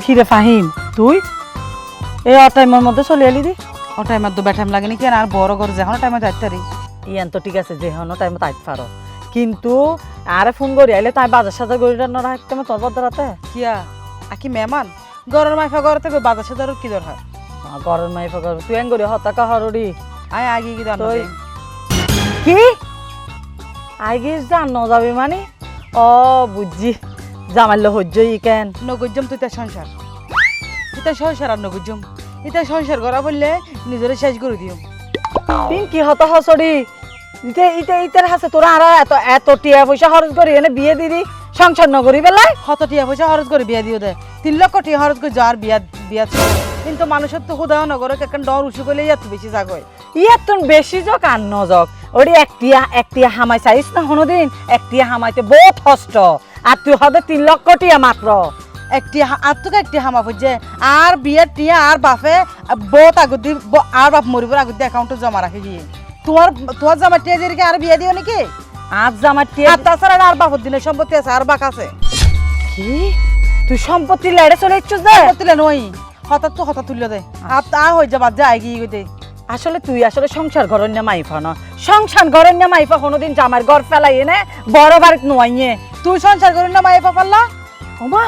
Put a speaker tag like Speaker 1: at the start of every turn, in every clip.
Speaker 1: কিরে ফাহিম তুই এই অটাইমের মধ্যে চলে এলি দি
Speaker 2: টাইমত তো ব্যাটাইম লাগে নাকি আর বড় করে যখন টাইমে যাইতে পারি
Speaker 1: ইয়ান তো ঠিক আছে যে হনো টাইমে তাইতে পারো কিন্তু আরে ফোন করি আইলে তাই বাজার সাজার করি না রাখতে তোর বদরাতে
Speaker 2: কিয়া আকি মেহমান ঘরের মাইফা ঘর থেকে বাজার সাজার কি দরকার
Speaker 1: ঘরের মাইফা কর তুই এন করি হতাকা হরড়ি
Speaker 2: আয় আগে কি দাম
Speaker 1: কি আগে জান ন যাবে মানে ও বুঝছি জামাইলে হজ্জ ই কেন
Speaker 2: নগজম তুই তার সংসার ইতা সংসার আর নগজম ইতা সংসার করা বললে নিজের শেষ করে দিও
Speaker 1: তিন কি হতা হসড়ি ইতে ইতে ইতের হাসে তোরা আর এত এত টিয়া পয়সা খরচ করি এনে বিয়ে দিদি সংসার নগরী বেলায়
Speaker 2: কত টিয়া পয়সা খরচ করে বিয়া দিও দে 3 লক্ষ টিয়া খরচ করে যার বিয়া বিয়া কিন্তু মানুষের তো হুদা নগরে কেন ডর উসু করলে এত বেশি জাগয়
Speaker 1: ইয়ার তোর বেশি যোগ আর ন যোগ ওটি একটিয়া হামাই চাইছ না কোনোদিন একটিয়া হামাইতে বহুত কষ্ট আর তুই হবে 3 লক্ষ টিয়া মাত্র
Speaker 2: একটি আর তোকে একটি হামা বুঝছে আর বিয়ের টিয়া আর বাপে বহুত আগত দি আর বাপ মরিবার আগত দি অ্যাকাউন্টে জমা রাখে গিয়ে তোমার জামার টিয়া যেদিকে আর বিয়া দিও নাকি
Speaker 1: আজ জামার টিয়া
Speaker 2: আর তাছাড়া আর বাপর দিনের সম্পত্তি আছে আর বাক আছে
Speaker 1: কি তুই সম্পত্তি লেড়ে চলে ইচ্ছুস দে
Speaker 2: তুলে নই হঠাৎ তুললে দে আর তা হয়ে যাবার যে আই গিয়ে দে
Speaker 1: আসলে তুই আসলে সংসার ঘরন্য মাইফা না সংসার ঘরন্য মাইফা কোনোদিন জামার ঘর ফেলাই এনে বড় বাড়িতে নোয়াইয়ে
Speaker 2: তুই সংসার করি না মাইফা পারলা
Speaker 1: ওমা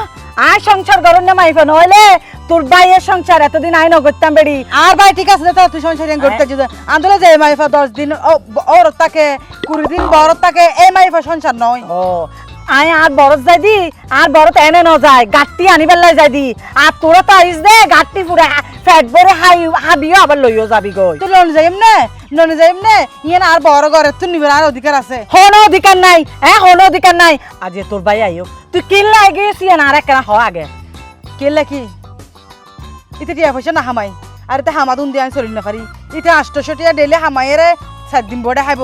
Speaker 1: আয় সংসার ঘরন্য মাইফা নইলে তোর ভাইয়ের সংসার এতদিন আই নগরতাম বেড়ি
Speaker 2: আর ভাই ঠিক আছে তো তুই সংসার করতে যদি আন্দোলন যে মাইফা 10 দিন ওর তাকে 20 দিন বড় তাকে এই মাইফা সংসার নয়
Speaker 1: ও আয় আর বরত যাই দি আর বরত এনে ন যায় গাট্টি আনিবার লাই যাই দি আর তোরা তো আইস দে গাট্টি পুরা ফ্যাট ভরে হাবিও আবার লইও যাবি গই
Speaker 2: তুই লোন যাইম নে ইয়েন আর বড় ঘরে তুই নিবার আর অধিকার আছে
Speaker 1: হনো অধিকার নাই হনো অধিকার নাই আজ তোর ভাই আইও তুই কিল্লা গেছি আর একরা হ আগে
Speaker 2: কেলা কি ইতে টিয়া পয়সা না হামাই আর এতে হামাদুন দিয়ে আমি চলি না পারি ইতে 800 টিয়া ডেলে হামাইরে 7 দিন বড়ে খাইব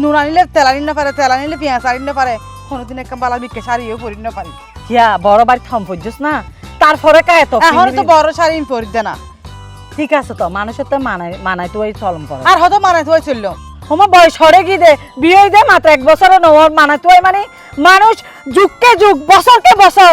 Speaker 2: নুন আনিলে তেল আনি না পারে তেল আনিলে পেঁয়াজ আনি না পারে কোনোদিন একটা বালা বিকে শাড়িও পরি না পারি
Speaker 1: কিয়া বড় বাড়ি থম পড়ছিস না তারপরে কায় তো
Speaker 2: এখন তো বড় শাড়ি পরি দে না
Speaker 1: ঠিক আছে তো মানুষের তো মানাই তো এই চলম করে
Speaker 2: আর হয়তো মানাই তো চললো
Speaker 1: আমার বয়স সরে গিয়ে দে বিয়ে দে মাত্র 1 বছরে নয় মানাই তো মানে মানুষ যুগকে যুগ বছরকে বছর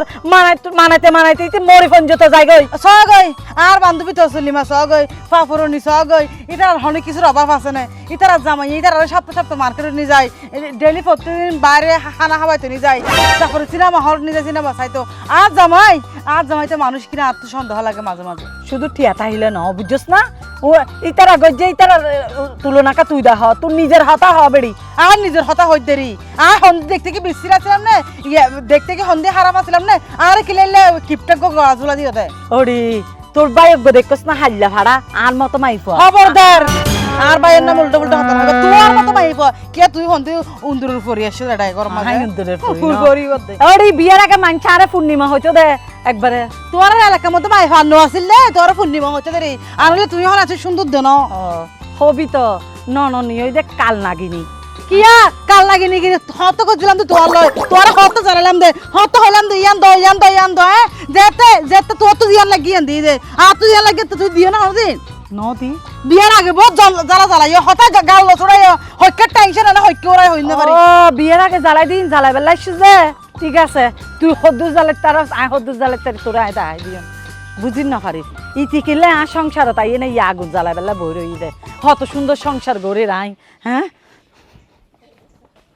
Speaker 1: মানাইতে মরি পঞ্জত যায় গই
Speaker 2: সগই আর বান্ধবী তো চলিমা সগই ফাফরনি সগই ইতার হনে কিছুর অভাব আছে না ইতার জামাই ইতার সপ্তাহ মার্কেটে নিয়ে যায় ডেইলি প্রতিদিন বাইরে খানা খাওয়াইতে নিয়ে যায় তারপরে সিনেমা হল নিয়ে যায় সিনেমা চাইতো আর জামাইতে মানুষ কিনা আত্মসন্দেহ লাগে মাঝে মাঝে
Speaker 1: শুধু ঠিয়াটা আহিলে ন বুঝছস না ও ইতার আগে যে ইতার তুলনাকা তুই দা হ তোর নিজের হতা হ বেড়ি
Speaker 2: আর নিজের হতা হই দেরি আর হন্দি দেখতে কি বিশ্রী আছিলাম না দেখতে কি হন্দি হারাম আছিলাম না আর কি লাইলে কিপটাক গড়াজুলা দিয়ে দেয়
Speaker 1: ওরে তোর বাইক দেখছস না হাল্লা ভাড়া আর মতো মাইফা
Speaker 2: খবরদার আর বাইয়ের নাম উল্টো উল্টো হতা হবে তোর মতো মাইফা কে তুই হন্দি উন্দুরের পরি আসছে এটাই গরম মাঝে
Speaker 1: উন্দুরের
Speaker 2: পরি বদে
Speaker 1: ওরে বিয়ার আগে মানছে আরে পূর্ণিমা হইতো দে একবারে
Speaker 2: তোর এলাকার মধ্যে মাইফা নো আছিল দে তোর পূর্ণিমা হচ্ছে দেরি আর হলে তুই হন আছিস সুন্দর দেন
Speaker 1: হবি তো ননি ওই যে কাল নাগিনি
Speaker 2: কিয়া কাল লাগে নি হত করছিলাম তো তোর লয় তোর হত জানালাম দে হত হলাম দে ইয়ান দ যেতে তোর তো ইয়ান লাগি ইয়ান দি দে আর তুই ইয়ান লাগে তুই দিও না হদিন
Speaker 1: নদি
Speaker 2: বিয়ার আগে বহুত জ্বালাই হতা গাল লছড়াই হইকে টেনশন না হইকে ওরাই হইন না পারি
Speaker 1: ও বিয়ার আগে জ্বালাই দিন জ্বালাই বেলাইছিস যে ঠিক আছে তুই হদ্দুর জ্বালের তার আই হদ্দুর জ্বালের তার তোরা আয় তাই দিও বুঝিন না পারিস ইতি কিলে আর সংসার তাই এনে ইয়া আগুন জ্বালাই বেলা বই রই দে কত সুন্দর সংসার গড়ে রাই হ্যাঁ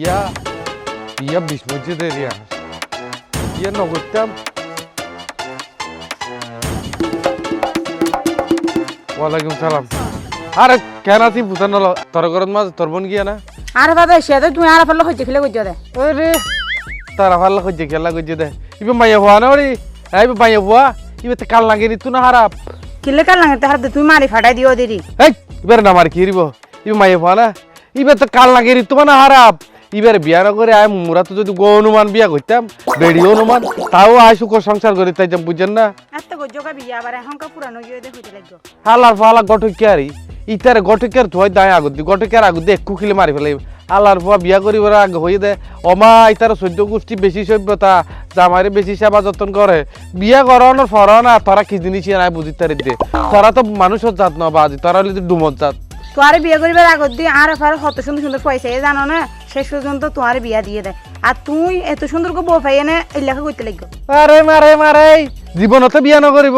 Speaker 3: ইয়া 20 বছর দেরি ইয়া নগরতাম ওয়ালাইকুম সালাম আরে কেন আছি বুঝান না তোর ঘরত মাঝ তোর বোন গিয়া না
Speaker 2: আরে বাবা সে তো তুই আর ফেললে হইতে খেলে কইজা দে
Speaker 3: আরে তারা ভালো কইছে খেলা কইছে দে ইবে মাইয়া হওয়া না ওরে আইবে মাইয়া হওয়া ইবে তো কাল লাগে নি তুই না হারাপ
Speaker 2: কিলে কাল লাগে তাহলে তুই মারি ফাটাই দিও দেরি
Speaker 3: এই ইবে না মারি কি রিব ইবে মাইয়া হওয়া না ইবে তো কাল লাগে নি তুই না হারাপ ইবার বিয়া না করে আয় মুরা তো যদি গো অনুমান বিয়া করতাম বেড়ি অনুমান তাও আয় সুখ সংসার করে তাই বুঝেন না
Speaker 2: এত গজকা বিয়া আবার এখনকার পুরানো গিয়ে দে হইতে লাগলো
Speaker 3: হালার ফালা গটকিয়ারি ইতারে গটকিয়ার ধোয় দায় আগুদি গটকিয়ার আগুদি একটু খিলে মারি ফেলাই আল্লাহর ফুয়া বিয়া করিবার আগে হয়ে দে অমা ইতার 14 গোষ্ঠী বেশি সভ্যতা জামাইরে বেশি সেবা যত্ন করে বিয়া করানোর ফরানা তোরা কি জিনিস নাই বুঝিতারি দে তোরা তো মানুষের জাত না বাজি তোরা হলি ডুমত জাত
Speaker 2: তোরে বিয়ে করিবার আগত দিয়ে আর ফার কত সুন্দর সুন্দর পয়সা জানো না শেষ পর্যন্ত তোমার বিয়া দিয়ে দেয় আর তুই এত সুন্দর করে বউ পাইয়ে না এই লেখা করতে লাগবে
Speaker 3: আরে মারে জীবনতে বিয়া নকরিব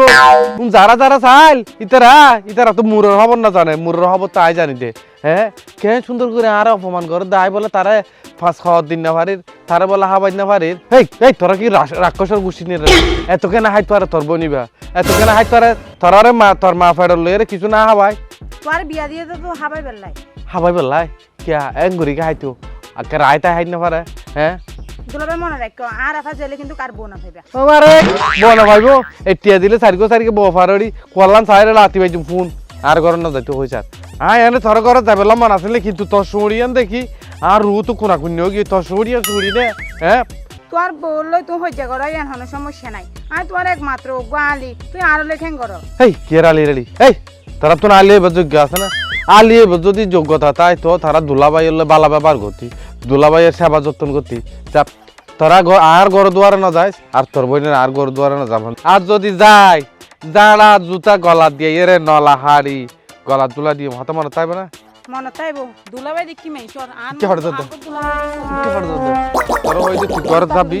Speaker 3: যারা যারা চাইল ইতারা তো মুরের খবর না জানে মুরের খবর তো আই জানি দে হ্যাঁ কে সুন্দর করে আর অপমান করে দায় বলে তারা ফাঁস খাওয়ার দিন না পারির তারা বলে হাবাই না পারির এই তোরা কি রাক্ষসের গোষ্ঠী নিয়ে এত কেন হাই তোরা তোর বনিবা এত কেন হাই তোরা মা তোর মা ফেরল লইরে কিছু না হাবাই
Speaker 2: তোর বিয়া দিয়ে তো হাবাই বেল্লাই
Speaker 3: হাবাই বেলাই কিয়া এক ঘুরি কে হাইতো আজকে রায়তা হাইত না পারে হ্যাঁ
Speaker 2: দুলাভাই মনে রাখো আর আফা জেলে কিন্তু কার বোন ভাইবা
Speaker 3: আমারে বনা ভাইবো এটিয়া দিলে সারিকে বউ ফারড়ি কল্যাণ সাইরে লাতি ভাই ফোন আর ঘর না যাইতে হই স্যার এনে তোর ঘরে যাবে লম্বা আসলে কিন্তু তোর সুড়িয়ান দেখি আর রু তো কোনা কুন্যও গিয়ে তোর সুড়িয়ান সুড়ি নে হ্যাঁ
Speaker 2: তোর বললো তুই হইজা করো এখন সমস্যা নাই আর তোর একমাত্র গোয়ালি তুই আরো লেখেন করো
Speaker 3: কে আলি রেলি তারা তো আলি এবার যোগ্য আছে না আলি এবার যদি যোগ্যতা তাই তো তারা দুলাভাই হলে বালা ব্যবহার করতি দুলাভাইয়ের সেবা যত্ন করতি তোরা আর ঘর দুয়ারে না যাইস আর তোর বোনের আর ঘর দুয়ারে না যাবেন আর যদি যাই জাড়া জুতা গলা দিয়ে এরে নলা হাড়ি গলা তুলা দিয়ে হাতে মনে তাইবে না
Speaker 2: মনে তাইবো দুলাভাই দেখি মেশর আর
Speaker 3: কি হড় দাদা তোর ওই যে তুই ঘর যাবি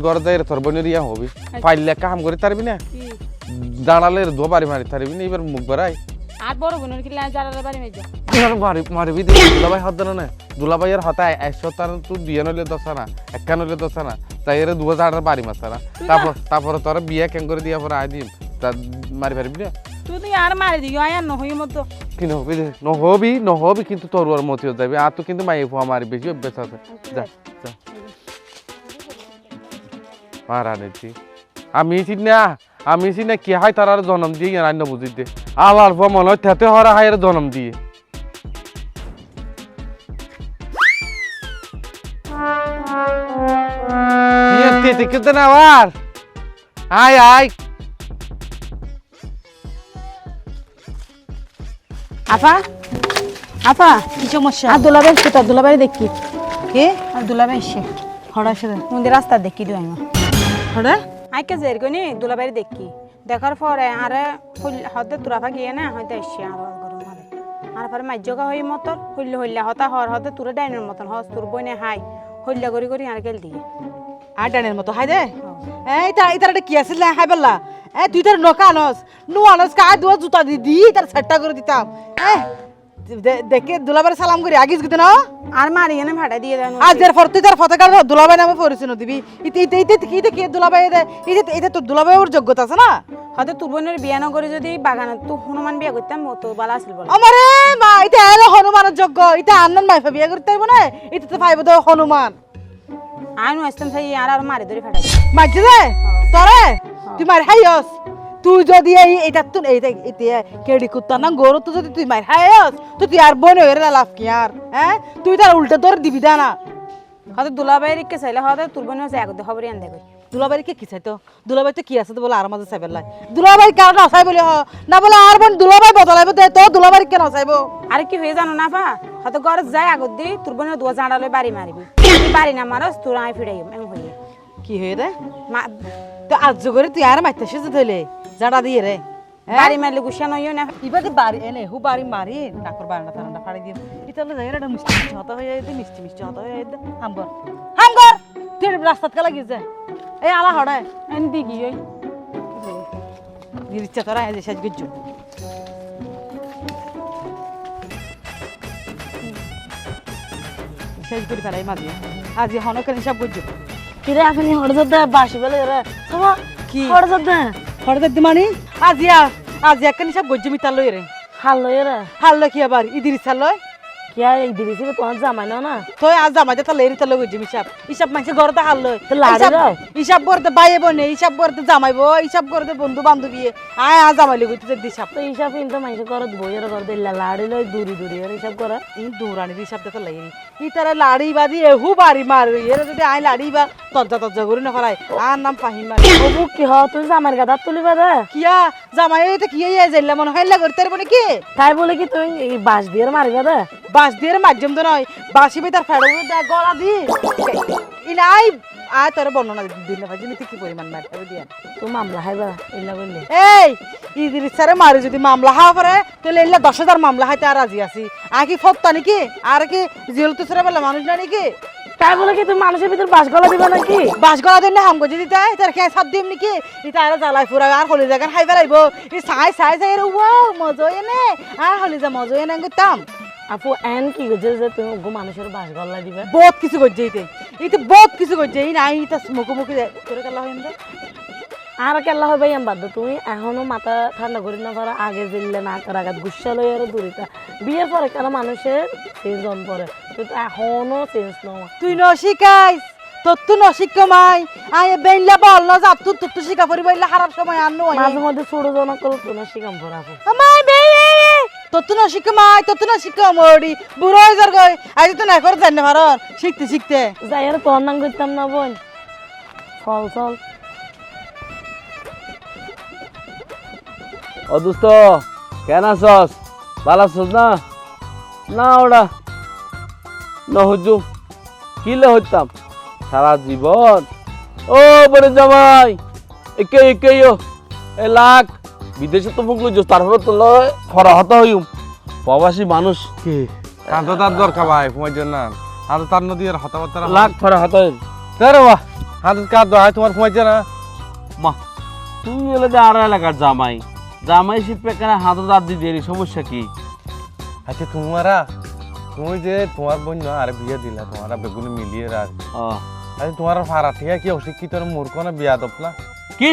Speaker 3: ঘর যাই তোর বোনের ইয়া হবি পাইলে কাম করে তারবি না জানালে দো বাড়ি মারি তারবি না এবার মুখ বেড়াই
Speaker 2: আর বড় বোনের কি জানালে বাড়ি মেজা
Speaker 3: মারবি দুলাভাই হত না দুলাভাইয়ের হতায় 100 তার তুই বিয়ে নইলে দশ না একা নইলে দশ না তাই এর 2000 বাড়ি মাছ না তারপর তোর বিয়ে কেন করে দিয়া পরে আই দিম তা মারি পারবি না
Speaker 2: তুই আর মারি দিও আয় আর নহই মতো
Speaker 3: কি নহবি কিন্তু তোর ওর মতিও যাবে আর তো কিন্তু মাই ফুয়া মারি বেশি অভ্যাস আছে যা যা মারা নেছি আমি চিনি না কি হয় তার আর জন্ম দিয়ে রান্য বুঝি দে আলার ফুয়া মনে হয় থেতে হরা হয় জন্ম দিয়ে কেতে না আবার আয়
Speaker 2: আপা কি সমস্যা আর দুলাভাই দেখি কে আর দুলাভাই এসে হড়া সেরে মন্দির রাস্তা দেখি দিও আমি হড়া আইকে জের গনি দুলাভাই দেখি দেখার পরে আরে হতে তুরাফা গিয়ে না হয়তো এসে আর গরম মারে আর পরে মাইজগা হই মতর হইলে হতা হর হতে তুরে ডাইনের মতন হস তুর বইনে হাই হইলা করি আর গেল দিয়ে
Speaker 4: আর ডানের মতো হাই দে ইতার কি আছিল হাই বললা তুই তার নকা আনস কায় দুয়া জুতা দি তার সেটটা করে দিতাম দেখে দুলাবার সালাম করি আগিস গিতে না
Speaker 2: আর মারি এনে ভাড়া দিয়ে দেন
Speaker 4: আজ এর ফর তুই তার ফতকার দুলাবাই নামে পরিচিত দিবি ইতে কি দুলাবাই দে ইতে তো দুলাবাই ওর যোগ্যতা আছে না
Speaker 2: হয়তো তোর বোনের বিয়া না করে যদি বাগানত তো হনুমান বিয়া করতাম তো ভালো আছিল বল
Speaker 4: আমারে মা ইতে এলো হনুমানের যোগ্য ইতে আন্নান মাইফা বিয়া করতে হইব না ইতে তো পাইব তো হনুমান
Speaker 2: আইনু আসতাম সেই আর মারি ধরে ফাটাই
Speaker 4: মাইছে দে তোরে তুই মার হাইস তুই যদি এইটা তুই এইটা কেডি কুত্তা না গরু তো যদি তুই মার হাইস তো তুই আর বনে হইরা লাভ কি আর হ্যাঁ তুই তার উল্টা তোর দিবি দা না
Speaker 2: হয়তো দুলাভাই রিকে চাইলে হয়তো তোর বোনের হচ্ছে একদম খবরই আনতে কই
Speaker 4: দুলাবাড়ি কে কি চাইতো দুলাবাই তো কি আছে তো বলে আর মাঝে চাইবে লাই দুলাবাই কারণ নসাই বলে না বলে আর বোন দুলাবাই বদলাইব দে তো দুলাবাড়ি কে নসাইবো
Speaker 2: আরে কি হয়ে জানো না পা হয়তো ঘর যায় আগত দি তোর বোনের দুয়া জাঁড়ালে বাড়ি মারিবি বাড়ি না মারস তোর আই ফিরাই এম হইলে
Speaker 4: কি হয়ে দে তো আজ করে তুই আর মাইতে সেজে ধইলে জাড়া দিয়ে রে
Speaker 2: বাড়ি মারলে গুছা নইও না
Speaker 4: ইবাদে বাড়ি এনে হু বাড়ি মারি নাকর বারান্দা তারান্দা ফাড়ি দিয়ে ইতালে যাই রে মিষ্টি হতা হয়ে দে মিষ্টি হতা হয়ে দে হামগর তুই রাস্তাত কা লাগি যায় এই আলা হড়ায়
Speaker 2: এন দিগি ওই
Speaker 4: নিরিচ্ছা তোরা এই সাজ গজ্জু সাজ করে ফেলাই মাঝে আজ হনকের হিসাব গজ্জু
Speaker 1: কিরে আপনি হড়জদা বাসি বলে রে সবা
Speaker 4: কি
Speaker 1: হড়জদা
Speaker 4: হড়জদ মানে আজ একটা হিসাব গজ্জু মিতা লই রে
Speaker 1: হাল লই রে
Speaker 4: হাল লই কি আবার ইদির ইচ্ছা লই
Speaker 1: কি আর এই দিবিছি তোমার জামাই না
Speaker 4: তুই আজ জামাই তা লেরি তা লই গজ্জু হিসাব মানছে ঘরতে হাল লই
Speaker 1: তো লাড়ি রে
Speaker 4: হিসাব করতে বাইয়ে বনে হিসাব করতে জামাইবো হিসাব করতে বন্ধু বান্ধবী আয় আজ জামাই লই গইতে দিছাব
Speaker 1: তো হিসাব কিন্তু মাইছে করত বইয়ের ঘর দিলা লাড়ি লই দূরি এর হিসাব করে
Speaker 4: ই দৌড়ানি হিসাব দেখতে লাগি ই তারা লাড়ি বাদি এহু বাড়ি মার এর যদি আই লাড়ি বা তজ্জা করি না ফরাই আর নাম ফাহিম মার
Speaker 1: ও বুক কি হ তুই জামাইর গাদা তুলিবা রে
Speaker 4: কিয়া জামাই এটা কি এই যাইলা মনে হইলা করতে পারবো নাকি
Speaker 1: তাই বলে কি তুই এই বাস দিয়ে মারিবা রে
Speaker 4: বাস দিয়ে মাধ্যম তো নয় বাসিবে তার ফেড়ো গলা দি ইলাই আয় তোর বর্ণনা দিন না ভাজি তুই কি পরিমাণ মার তবে দিয়া
Speaker 1: তুই মামলা হাইবা এলা বললে
Speaker 4: এই ইদির ইচ্ছারে মারি যদি মামলা হওয়া পরে তাহলে এলা 10,000 মামলা হাইতে আর রাজি আছি আর কি ফত্তা নাকি আর কি জিল তো সরে বলে মানুষ না নাকি
Speaker 5: তাই বলে কি তুমি মানুষের ভিতর বাস গলা দিবা নাকি?
Speaker 4: বাস গলা দিন হাম গজি দিতে তার কে সাত দিম নাকি এটা আর জ্বালাই পুরা আর হলি জায়গা খাই ফেলাইব এই সাই সাই সাই রে ওয়াও মজা এনে আর হলি যা মজা এনে গতাম
Speaker 5: আপু এন কি গজে যে তুমি গো মানুষের বাস গলা দিবে?
Speaker 4: বহুত কিছু গজে ইতে বহুত কিছু গজে এই নাই এটা মুখে করে কালা হইন রে
Speaker 5: আর কেল্লা হবে আমি বাদ দাও, তুমি এখনো মাথা ঠান্ডা করি না পারো আগে জিললে না আঘাত গুসা লই আর দূরিতা বিয়ের পরে কেন মানুষের চেঞ্জ অন পরে তুই তো এখনো চেঞ্জ নয়।
Speaker 4: তুই ন শিখাইস তোর তো ন শিক্ষমাই আয় বেইলা বল না যা তুই তো শিখা পড়ি বইলা খারাপ সময় আর নয়
Speaker 5: মাঝে মধ্যে ছোট জনক করো তোমার শিকাম পরে আপু
Speaker 4: আমায় বেই তোর তো ন শিক্ষমাই তোর তো ন শিক্ষমড়ি বুড়ো হয়ে যার গই আজ তো না করে জানি ভারত শিখতে শিখতে
Speaker 5: যাই আর তোর নাম করতাম না বোন চল চল।
Speaker 6: ও দোস্ত কেন আছস? ভালো আছস না? না ওটা না হুজুম কিলে হইতাম সারা জীবন। ও বড় জামাই একে একে এ লাখ বিদেশে তো মুখ লইছ তারপরে তো লয় খরা হতা হইম প্রবাসী মানুষ
Speaker 3: কি কান্ত তার দরকার ভাই তোমার জন্য আর তার নদী আর হতাবার্তা
Speaker 6: লাখ খরা হতা হইম।
Speaker 3: তারে বাহ হাত কার দোয়া তোমার ঘুমাই না
Speaker 6: মা তুই এলে যে আর এলাকার জামাই জামাই শিপে কেন হাত দাঁত দিয়ে দেরি সমস্যা কি?
Speaker 3: আচ্ছা তুমি যে তোমার বোন না আরে বিয়ে দিলা তোমারা বেগুনি মিলিয়ে রাখ আচ্ছা তোমার ফারা ঠিক কি অশিক্ষিত মূর্খ না বিয়া দপ না
Speaker 6: কি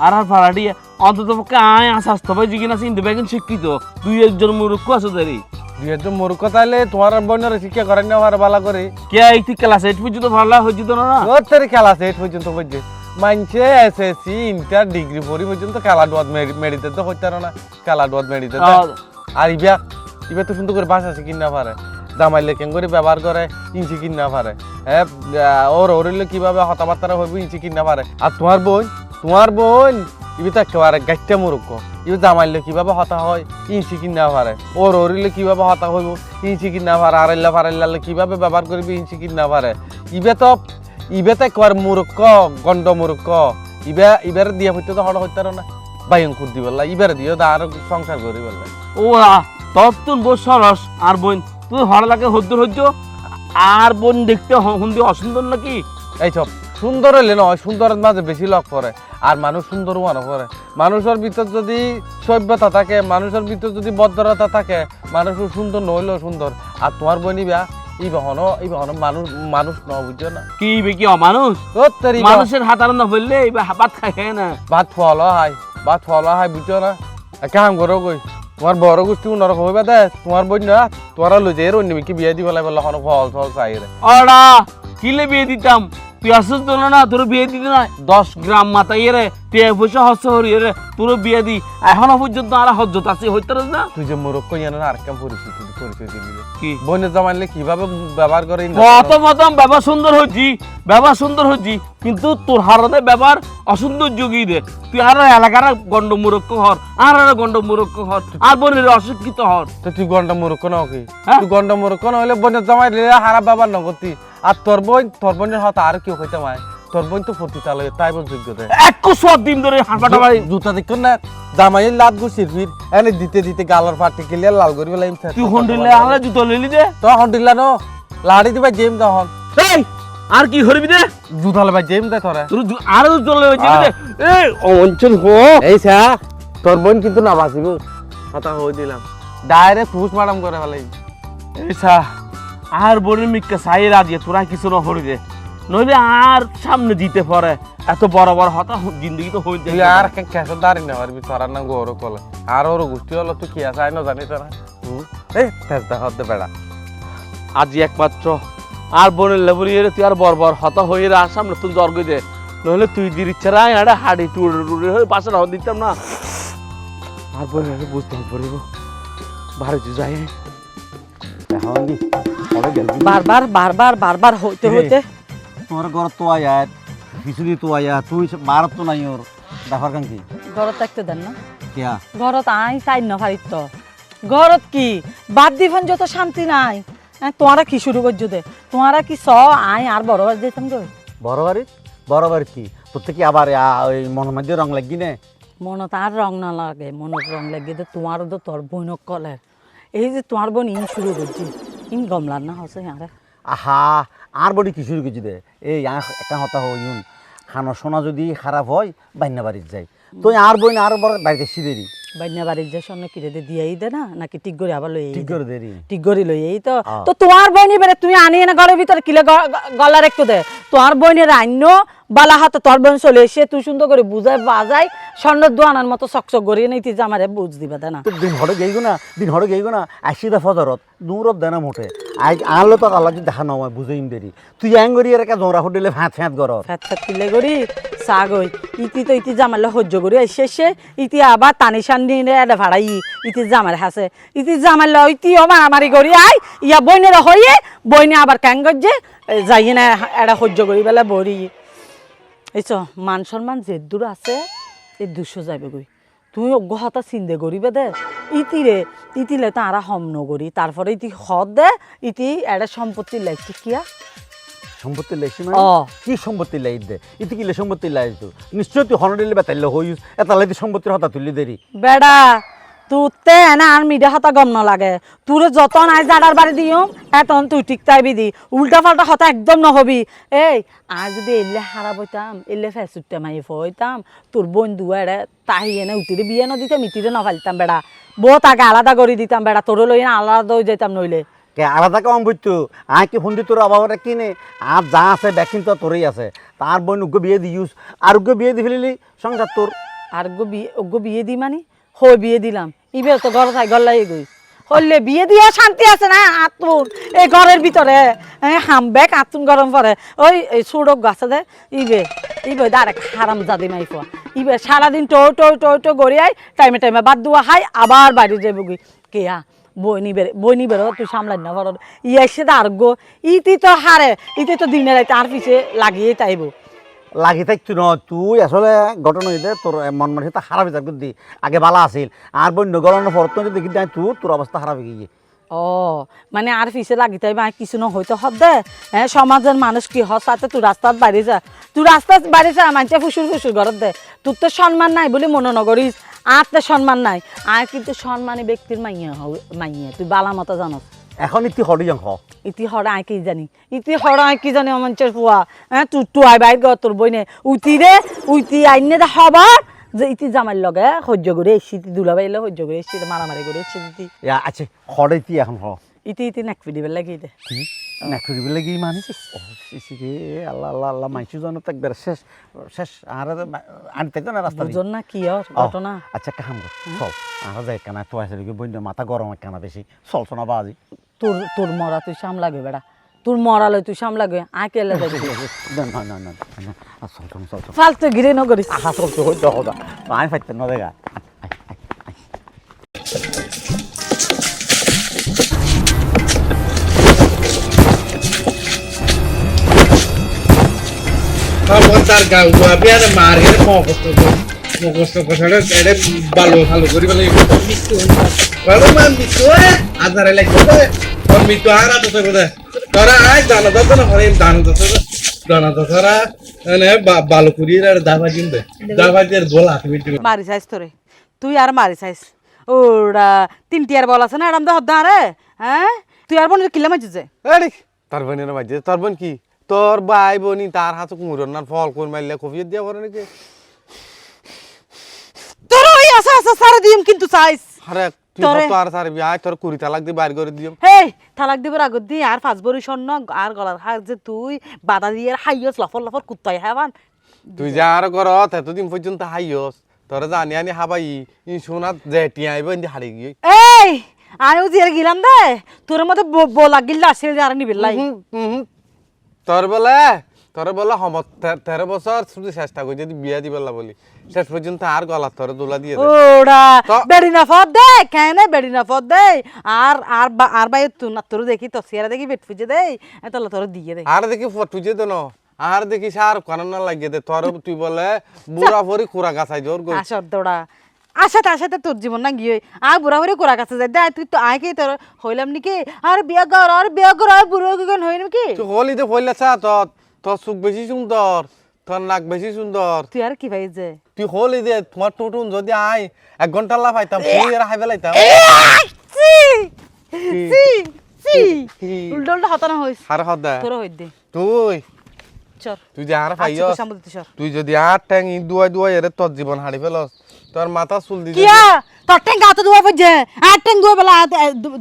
Speaker 6: আর আর ভাড়াটি অন্তত পক্ষে আয় আস্তে ভাই জিজ্ঞাসা চিনতে বেগুন শিক্ষিত দুই একজন মূর্খ আছে দেরি
Speaker 3: দুই একজন মূর্খ তাইলে তোমার বোনের শিক্ষা করেন না ভাড়া বালা করে
Speaker 6: কে এই ক্লাস 8 পর্যন্ত ভালো হইতো না না
Speaker 3: ওর তোর খেলা সেট পর্যন্ত বুঝছে মানছে এসএসসি ইন্টার ডিগ্রি পড়ি পর্যন্ত খেলা ডোয়াত মেডিতে তো হইতে না খেলা ডোয়াত মেডিতে আর ইবা তো সুন্দর করে ভাষা শিখি না পারে জামাইলে কেন করে ব্যবহার করে ইঞ্চি কিন না পারে হ্যাঁ ওর ওরিলে কিভাবে হতাবার্তা হইব ইঞ্চি কিন না পারে আর তোমার বোন ইবি তো একেবারে গাইটা মুরুক্ষ ইবি জামাইলে কিভাবে হতা হয় ইঞ্চি কিন না পারে ওর ওরিলে কিভাবে হতা হইব ইঞ্চি কিন না পারে আড়াইলা ফারাইলালে কিভাবে ব্যবহার করবি ইঞ্চি কিন না পারে ইবে তো একেবারে মূর্খ গন্ড মূর্খ ইবার দিয়া হইতে তো হড় হইতে না বাইঙ্কুর দি বললা ইবার দিও আর সংসার করি বললা
Speaker 6: ওরা তত্তুন বউ সরস আর বোন তুই হড় লাগে হদ্দুর হজ্জ আর বোন দেখতে হুন্দি অসুন্দর নাকি?
Speaker 3: এইসব সুন্দর হইলে নয় সুন্দরের মাঝে বেশি লক করে আর মানুষ সুন্দর মনে করে মানুষের ভিতর যদি সভ্যতা থাকে মানুষের ভিতর যদি ভদ্রতা থাকে মানুষ সুন্দর নইলেও সুন্দর আর তোমার বোন ইবা মানুষ ন বুঝছো না
Speaker 6: কি কি অমানুষ মানুষের হাত আর না বললে ভাত খাই না
Speaker 3: ভাত ফলা হয় বুঝছো না কাম করো কই তোমার বড় গোষ্ঠী নরক হইবা দে তোমার বোন না তোরা লই যাই অন্য কি বিয়ে দিব লাগে বললা ফল চাই রে
Speaker 6: ওরা কিলে বিয়ে দিতাম তুই আসছিস তো না তোর বিয়ে দিতি না 10 গ্রাম মাথায় রে টিয়া পয়সা হস্ত হরি রে তোর বিয়ে দি এখনো পর্যন্ত আর হজ্জত আছে হইতে না
Speaker 3: তুই যে মোরক কই জানো না আর কেমন পরিচয় দিলি
Speaker 6: কি
Speaker 3: বোনের জামাইলে কিভাবে ব্যবহার করে
Speaker 6: মতম ব্যবহার সুন্দর হচ্ছি কিন্তু তোর হারাতে ব্যবহার অসুন্দর যোগী দে তুই আর এলাকার গন্ড মুরক্ষ হর আর গন্ড মুরক্ষ হর আর বোনের অশিক্ষিত হর
Speaker 3: তো তুই গন্ডা মুরক্ষ না কি তুই গন্ডা মুরক্ষ না হইলে বোনের জামাইলে হারা ব্যবহার না করতি আর তোর বোনের হয়তো আর কেউ হইতে মায় তোর বোন তো ফটিতালে তাই বল যোগ্য দেয়
Speaker 6: একটু সব দিন ধরে হাঁটাটা বাড়ি
Speaker 3: জুতা দেখুন না জামাইয়ের লাত গুছির ফির এনে দিতে গালার ফাটি কেলে লাল করি বলে
Speaker 6: তুই হন্ডিলে আলা জুতো লইলি দে
Speaker 3: তো হন্ডিলা নো লাড়ি দিবা জেম দহন
Speaker 6: এই আর কি করবি দে
Speaker 3: জুতা লবা জেম দে তোরা
Speaker 6: তোর আর চলে হইছে দে এই অঞ্চল হো
Speaker 3: এই সা তোর বোন কিন্তু না বাঁচিব কথা হই দিলাম ডাইরেক্ট পুষ ম্যাডাম করে ফেলাই
Speaker 6: এই সা আর বড়ি মিক্কা সাই রাজি তোরা কিছু না হরি দে নইলে আর সামনে দিতে পারে এত বড় হতা জিন্দগি তো হইতে
Speaker 3: তুই আর কেসে দাঁড়ি না পারবি তোরার নাম গৌর কলে আর ওর গোষ্ঠী হলো তুই কি আছে না জানি তোরা এই তেজদা হতে বেড়া
Speaker 6: আজি একমাত্র আর বোনের লেবুরিয়ে তুই আর বড় হতা হয়ে আর সামনে তুই জর্গ দে নইলে তুই দির ইচ্ছা রায় আরে হাড়ি টুড়ে হয়ে পাশে রাখ দিতাম না আর বোনের বুঝতে পারবো বাড়ি যাই
Speaker 1: বারবার হইতে
Speaker 7: তোমার ঘর তো আয়া কিছুদি তো আয়া তুই বারত তো নাই ওর দেখার কান কি
Speaker 1: ঘরত থাকতে দেন না
Speaker 7: কিয়া
Speaker 1: ঘরত আই চাই না পারিত তো ঘরত কি বাদ দিবেন যত শান্তি নাই তোমারা কি শুরু করছো দে তোমারা কি আই আর বড় বাড়ি যেতাম গো
Speaker 7: বড় বাড়ি কি তোর থেকে আবার ওই মনের মধ্যে রং লাগি নে
Speaker 1: মনত আর রং না লাগে মনত রং লাগে দে তোমার তো তোর বোনক কলে এই যে তোমার বোন ইন শুরু করছি ইন গমলার না হচ্ছে আরে
Speaker 7: আহা আর বডি কিশোর কিছু দে এই একটা হতা হইন খানা সোনা যদি খারাপ হয় বাইনা বাড়ির যাই তুই আর বই না আর বড় বাড়িতে সিদেরি
Speaker 1: বাইনা বাড়ির যে স্বর্ণ কিনে দে দিয়েই দে না নাকি ঠিক করে আবার লই
Speaker 7: ঠিক করে দেরি
Speaker 1: ঠিক করে লই এই তো তো তোমার বইনি বেরে তুমি আনিয়ে না ঘরের ভিতরে কিলে গলার একটু দে তোমার বইনের আইন্য বালা হাতে তোর বোন চলে এসে তুই সুন্দর করে বুঝাই বাজাই স্বর্ণের দোয়ানার মতো চকচক করিয়ে নেই তুই আমারে বুঝ দিবে না
Speaker 7: তো দিন হরে গেইগো না দিন হরে গেইগো না আইসিদা ফজরত দূরত দেনা মোটে আই আনলো তো আল্লাহ যদি দেখা নয় বুঝাইম দেরি তুই অ্যাঙ্গরি এর একটা জোড়া ফুটিলে ফ্যাঁত ফ্যাঁত গর
Speaker 1: ফ্যাত ফ্যাত কিলে করি সাগই ইতি তো ইতি জামালে সহ্য করি এসে ইতি আবার টানিশান নিয়ে এটা ভাড়াই ইতি জামার হাসে ইতি জামালে ইতিও মারামারি করি আই ইয়া বইনের হইয়ে বইনে আবার ক্যাঙ্গর যে যাই না এটা সহ্য করি বেলা বড়ি এইচ মান সম্মান যে দূর আছে এই 200 যাবে গই তুমি অজ্ঞ হতা চিন্তা করিবে দে ইতিলে তো আরা হম নগরি তারপরে ইতি হদ দে ইতি এটা সম্পত্তির লাইতে কিয়া
Speaker 7: সম্পত্তি লাইছি মানে
Speaker 1: অ
Speaker 7: কি সম্পত্তি লাই দে ইতি কিলে সম্পত্তি লাই তো নিশ্চয় তুই হনডিলে বেতাইলে হইস এটা লাইতে সম্পত্তির হতা তুলি দেরি
Speaker 1: বেড়া তুতে না আর মিডা হতা গম ন লাগে তুরে যত নাই জাডার বাড়ি দিও এতন তুই ঠিক তাইবি দি উল্টা পাল্টা হতা একদম নহবি এই আর যদি এলে হারাব হইতাম এলে ফেসুটটা মাই হইতাম তোর বন্ধু এড়ে তাহি এনে উতিরে বিয়ে ন দিতাম ইতিরে ন ফালতাম বেড়া বউ তাকে আলাদা করে দিতাম বেড়া তোর লই আলাদা হয়ে যেতাম নইলে
Speaker 7: কে আলাদা কম বুঝতো আয় কি ফোন দি তোর অভাবটা কিনে আর যা আছে ব্যাকিং তো তোরই আছে তার বোন উগ্র বিয়ে দিউস আর উগ্র বিয়ে দি ফেলিলি সংসার তোর
Speaker 1: আর গো বিয়ে দি মানে হই বিয়ে দিলাম ইবে তো ঘর থাই গল্লাই গই হইলে বিয়ে দিয়া শান্তি আছে না আতুন এই ঘরের ভিতরে হামবেক আতুন গরম পরে ওই সুড়ক গাছে দে ইবে ডাইরেক্ট হারাম জাদি মাইফা ইবে সারাদিন টো গড়িয়াই টাইমে বাদ দুয়া খাই আবার বাড়ি যাবো গই কেয়া বইনি বেরো তুই সামলাই না ঘর ইয়ে এসে আর গো ইতি তো হারে ইতি তো দিনে রাইতে আর পিছে লাগিয়ে তাইব
Speaker 7: লাগি থাকতো ন তুই আসলে ঘটনা হইলে তোর মন মানসিকতা খারাপ হয়ে থাকতো দি আগে ভালো আছিল আর বন্য গলানোর পর তুই দেখি নাই তোর অবস্থা খারাপ হয়ে গিয়ে
Speaker 1: ও মানে আর পিছে লাগি তাই বা কিছু ন হইতে হদ দে হ্যাঁ সমাজের মানুষ কি হসাতে তুই রাস্তাত বাড়ি যা মানুষে ফুসুর ঘরত দে তোর তো সম্মান নাই বলে মনে নগরিস আর তো সম্মান নাই আর কিন্তু সম্মানী ব্যক্তির মাইয়া তুই বালা মতো জানস
Speaker 7: এখন ইতি হরি যাং
Speaker 1: ইতি হরা আই কি জানি অমঞ্চের ফুয়া হ্যাঁ তুই আই বাইর গ তোর বইনে উইতি আইনে দে হবার যে ইতি জামাই লগে সহ্য করে এসি দুলা বাইলে সহ্য করে এসি মারামারি করে এসি ইতি
Speaker 7: আচ্ছা হরে ইতি এখন
Speaker 1: ইতি নাকপি দিবে লাগি দে
Speaker 7: নাকুরিবে লাগি মানে রে আল্লাহ আল্লাহ আল্লাহ মাইসু জানো তো একবার শেষ আর আনতে তো না রাস্তা
Speaker 1: বুঝন না কি আর ঘটনা
Speaker 7: আচ্ছা কাম কর চল আর যাই কানা তো আসলে কি বইন মাথা গরম কানা বেশি চল না বাজি
Speaker 1: তোর মরা তুই সামলাগে বেড়া তোর মরালে তুই সামলাগে আঁকে লাগে
Speaker 7: না চল
Speaker 1: ফালতু গিরে নগরিস
Speaker 7: আহা চল তো হইতে হদা আমি ফাইতে না দেখা
Speaker 3: তার গাঁও গোয়াবি আর মার গেলে মুখস্থ কথাটা এটা ভালো করি বলে ভালো মা মৃত্যু আধারে লাগবে তোর মৃত্যু আর তো বোধ তোরা আয় দানা দত না হরে দানা দতরা মানে ভালো করি আর দাবা কিনবে দাবা দিয়ে গোলা তুমি
Speaker 2: মারি চাইস তোরে তুই আর মারি চাইস ওরা 3টি আর বল আছে না এরম দে হদ্দা রে হ্যাঁ তুই আর বোন কিলা মাইছিস
Speaker 3: আরে তোর বোনের মাঝে তোর বোন কি তোর ভাই বোনি তার হাতে কুমুরন না ফল কোন মাইলে কফিয়ে দিয়া করে নাকি
Speaker 2: তোর ওই আসা সারা দিম কিন্তু চাইস
Speaker 3: আরে তুই তো আর সারবি আয় তোর 20 তালাক দিয়ে বাইর করে দিম
Speaker 2: হেই তালাক দিবার আগত দি আর 5 বড়ি স্বর্ণ আর গলার হার যে তুই বাধা দিয়ে হাইয়স লফর কুত্তাই হাবান
Speaker 3: তুই যা আর কর এতদিন পর্যন্ত হাইয়স তোরা জানি আনি হাবাই ই সোনাত জেটি আইব ইন্দি হারি গিয়ে
Speaker 2: এই আমিও জিয়ার গিলাম দে তোর মধ্যে বলা গিল্লা আসে আর নিবিল লাই
Speaker 3: তোর বলে সমত 13 বছর শুধু চেষ্টা করি যদি বিয়া দিবেলা বলি শেষ পর্যন্ত আর গলা তোর দোলা দিয়ে দে
Speaker 2: ওড়া বেড়ি না ফদ দে কেন বেড়ি না ফদ দে আর ভাই তুই না তোর দেখি তো সিয়ারা দেখি বেট ফুজে দে তাহলে তোর দিয়ে দে
Speaker 3: আর দেখি ফটুজে দেন আর দেখি সার কারণ না লাগিয়ে দে তোর তুই বলে বুড়া ভরি কুড়া গাছাই জোর গই
Speaker 2: আসর দৌড়া আশাতে তোর জীবন না গিয়ে আর বুড়া ভরি কোরা কাছে যাই দে তুই তো আয় কি তোর হইলাম নাকি আর বিয়া কর আর বুড়ো কেন হই নাকি
Speaker 3: তুই হলিতে ফইলাছা তোর চোখ বেশি সুন্দর তোর নাক বেশি সুন্দর
Speaker 2: তুই আর কি ভাই যে
Speaker 3: তুই হলি দে তোমার টুটুন যদি আয় 1 ঘন্টা লা পাইতাম তুই এর হাই বেলাইতাম
Speaker 2: সি উল্টো উল্টো হতানো হইস
Speaker 3: হার হদা
Speaker 2: তোর হই দে
Speaker 3: তুই
Speaker 2: চল
Speaker 3: তুই যে আর
Speaker 2: আচ্ছা
Speaker 3: পাইয়স
Speaker 2: সামনে দিতে সর
Speaker 3: তুই যদি আর ট্যাং দুয়াই দুয়াই এর তোর জীবন হারি ফেলস তোর মাথা চুল দি
Speaker 2: কিয়া তোর ট্যাঙ্ক গাতে দুয়া পড়ছে আর ট্যাঙ্ক দুয়া বেলা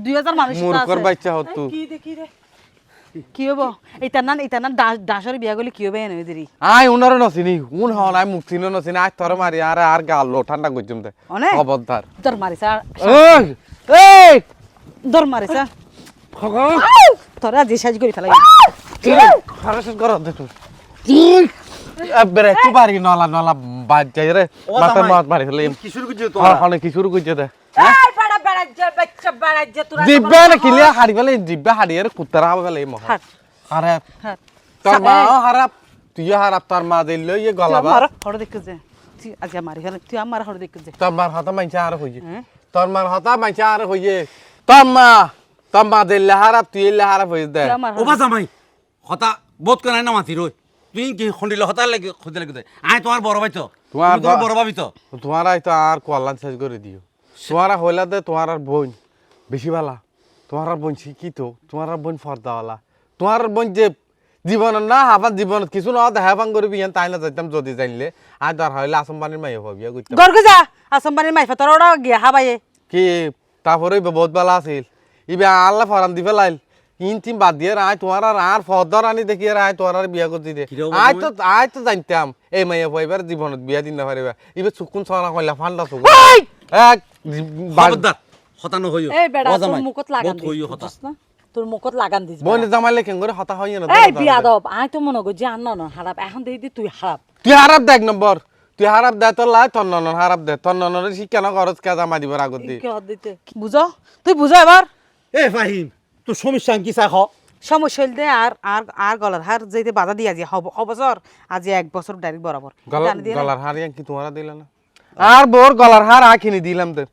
Speaker 2: 2000 মানুষ
Speaker 3: মূর্খর বাচ্চা হত তুই
Speaker 2: কি দেখি রে কি হবো ইতার নান ডাসরে বিয়া করলে কি হবে এনে দিরি
Speaker 3: আই উনারও নছিনি উন হন আই মুখ চিনো নছিনি আই তোর মারি আর গাল ঠান্ডা করছুম দে
Speaker 2: অনেক
Speaker 3: খবরদার
Speaker 2: দর মারিস আর
Speaker 3: এই এই
Speaker 2: দর মারিস আর তোরা যে সাজ করে ফেলাই
Speaker 3: খারাপ কর দে তুই বেরে তুই বাড়ি নলা নলা বাজ যাই রে মাথা মাত মারি ফেলে
Speaker 7: কি শুরু করছিস তো
Speaker 3: হ্যাঁ অনেক কি শুরু করছে দে
Speaker 1: এই বড় বাড়াজ্জা বাচ্চা বাড়াজ্জা তোরা
Speaker 3: জিব্বা না কিলিয়া হারি ফেলে জিব্বা হারি এর কুত্তারা হবে ফেলে মহ
Speaker 2: হাট
Speaker 3: আরে
Speaker 2: হাট
Speaker 3: তোর মা হারাপ তুই হারাপ তোর মা দিল ইয়ে গলাবা
Speaker 2: মার হড় দেখে যে তুই আজকে মারি ফেলে তুই আমার হড় দেখে যে
Speaker 3: তোর মার হাতা মাইছে আর হইছে
Speaker 2: হ্যাঁ
Speaker 3: তোর মার হাতা মাইছে আর হইছে তোর মা দিল হারাপ তুই এলে হারাপ হইছে দে
Speaker 2: তুই আমার
Speaker 7: ও বা জামাই হতা বোধ করে না মাতি রই তুই কি খন্ডিলে হতা লাগে খুঁজে লাগে আয় তোমার বড় ভাই তো
Speaker 3: তোমার
Speaker 7: তোমার বড় ভাবি তো
Speaker 3: তোমার তো আর কল্যাণ শেষ করে দিও তোমার হইলা দে তোমার আর বোন বেশি ভালা তোমার আর বোন শিক্ষিত তোমার আর বোন ফর্দাওয়ালা তোমার আর বোন যে জীবন না হাবান জীবনত কিছু না দেখাবান করবি ইয়ান তাই না যাইতাম যদি জানলে আর তার হইলে আসম্বানির মাইয়া হবিয়া করতাম
Speaker 2: গরগে যা আসম্বানির মাইফা তোর ওরা গিয়া হাবাইয়ে
Speaker 3: কি তারপরে বহুত বেলা আছিল ইবে আল্লাহ ফরান দি ফেলাইল তিন বাদ দিয়ে আয় তোমার আর ফর্দার আনি দেখি আর আয় তোমার আর বিয়া করতে দে আয় তো জানতাম এই মাইয়া এবার জীবনত বিয়া দিন না পারিবা ইবে চুকুন ছড়া কইলা ফান্ডা চুকুন এক
Speaker 7: খবরদার হতানো হইও
Speaker 1: এই বেড়া
Speaker 7: ও
Speaker 1: তোর
Speaker 7: জামাই,
Speaker 1: মুখত লাগান
Speaker 7: বহুত হইও হতা
Speaker 1: দিস না তোর মুখত লাগান দিস
Speaker 3: বোন জামাইলে কেন করে হতা হয় না
Speaker 1: এই বিয়াদব আই তো মনে করি যে আন্ন ন হারাপ এখন দেই দি তুই হারাপ
Speaker 3: তুই হারাপ দে এক নম্বর তুই হারাপ দে তোর লাই তন্ন হারাপ দে তন্ন শিক্ষা না খরচ কে জামা দিবার আগত দি
Speaker 1: কি হদ দিতে
Speaker 2: বুঝো তুই বুঝো এবার
Speaker 7: এ ফাহিম তোর সমস্যা কি চাই খ
Speaker 2: সমস্যা হইল দে আর আর আর গলার হার যেতে বাধা দিয়ে আজি বছর আজি 1 বছর ডাইরেক্ট বরাবর জানি দিয়ে না।
Speaker 3: গলার হার কি তোমারা দিলে না আর বোর গলার হার আখিনি দিলাম তো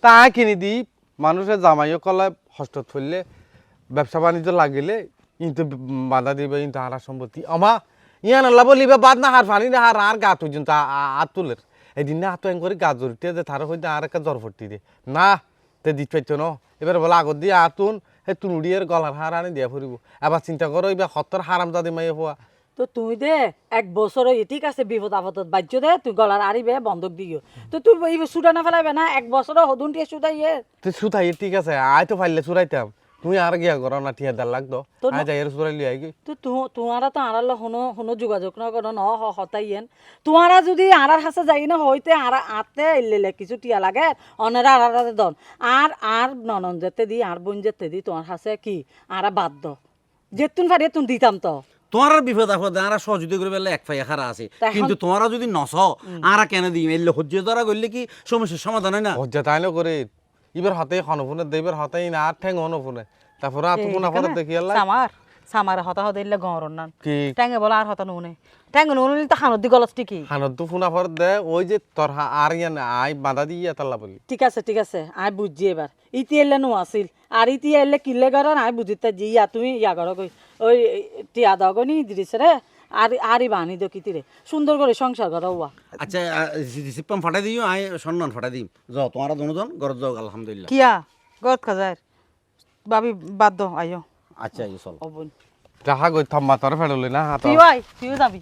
Speaker 3: তা আখিনি দি মানুষের জামাইও কলে হস্ত থইলে ব্যবসা বাণিজ্য লাগিলে কিন্তু বাধা দিবে কিন্তু হারা সম্পত্তি আমা ইয়ান আল্লাহ বলিবে বাদ না হার ফানি না হার আর গা তুই আত তুলের এদিন না হাত করে গা জড়িতে যে তার হইতে আর একটা জ্বর ফুটি দে না তে দিত পাইতো ন এবার বলে আগত দিয়ে আতুন সেই তুনুড়িয়ের গলার হার আনি দিয়া ফুরিব এবার চিন্তা করো এবার সত্তর হারাম দাদি মাইয়ে হওয়া
Speaker 1: তো তুই দে 1 বছর ঠিক আছে বিপদ আপদত বাজ্য দে তুই গলার আরিবে বন্ধক দিও তো তুই এই সুদা না ফেলাইবে না 1 বছর হদুন টিয়ে সুদাইয়ে
Speaker 3: তুই সুতাই ঠিক আছে আয় তো ফাইলে চুরাইতাম তুমি আর গিয়া করো না ঠিয়া দেড় লাগতো
Speaker 1: তো
Speaker 3: আয় যাই চুরাই লিয়ে আইগি
Speaker 1: তো তোমারা তো আড়াল হনো যোগাযোগ না করো ন হতাইয়েন তোমারা যদি আড়ার হাসে যাই না হইতে আর আতে এলে কিছু টিয়া লাগে অনেরা আড়ারে দন আর ননন যেতে দি আর বোন যেতে দি তোমার হাসে কি আর বাধ্য যেতুন ফাড়িয়ে তুমি দিতাম তো
Speaker 7: তোমার আর বিপদ আপদ আর সহযোগিতা করে বেলা এক ফাইয়া খারা আছে
Speaker 1: তা এখন-
Speaker 7: কিন্তু তোমারা যদি নস আর কেন দিই এলে হজ্জে ধরা করলে কি সমস্যার সমাধান হয় না
Speaker 3: হজ্জা তাই না করে এবার হাতে হনফুনে দেবার হাতেই না আর ঠ্যাং হনফুনে তারপরে আর তুকুনা ফটো দেখি আল্লাহ
Speaker 2: সামার হতা হদিলে গরন নান
Speaker 3: কি
Speaker 2: ট্যাঙ্গে বলা আর হতা নুনে ট্যাঙ্গে নুনে তো হানত দি গলস কি
Speaker 3: হানত তো ফুনা ফর দে ওই যে তোর আর ইয়ান আই বাধা দিয়ে তাল্লা বলি
Speaker 1: ঠিক আছে আই বুঝছি এবার ইতি এলে নো আসিল আর ইতি এলে কিলে করেন আই বুঝিতে যে ইয়া তুমি ইয়া করো কই ওই টিয়া দগনি দিছে রে আরই বানি দো কিতি রে সুন্দর করে সংসার করো ওয়া
Speaker 7: আচ্ছা রিসিপ্টম ফাটাই দিও আয় সম্মান ফাটাই দিম যাও তোমারা দুজন ঘর যাও আলহামদুলিল্লাহ
Speaker 2: কিয়া গত খাজার বাবি বাদ দো আইও
Speaker 7: আচ্ছা চল
Speaker 2: অবন
Speaker 3: যাহা গই থাম্মা তোর ফেড়লি না হাত
Speaker 2: তুইও যাবি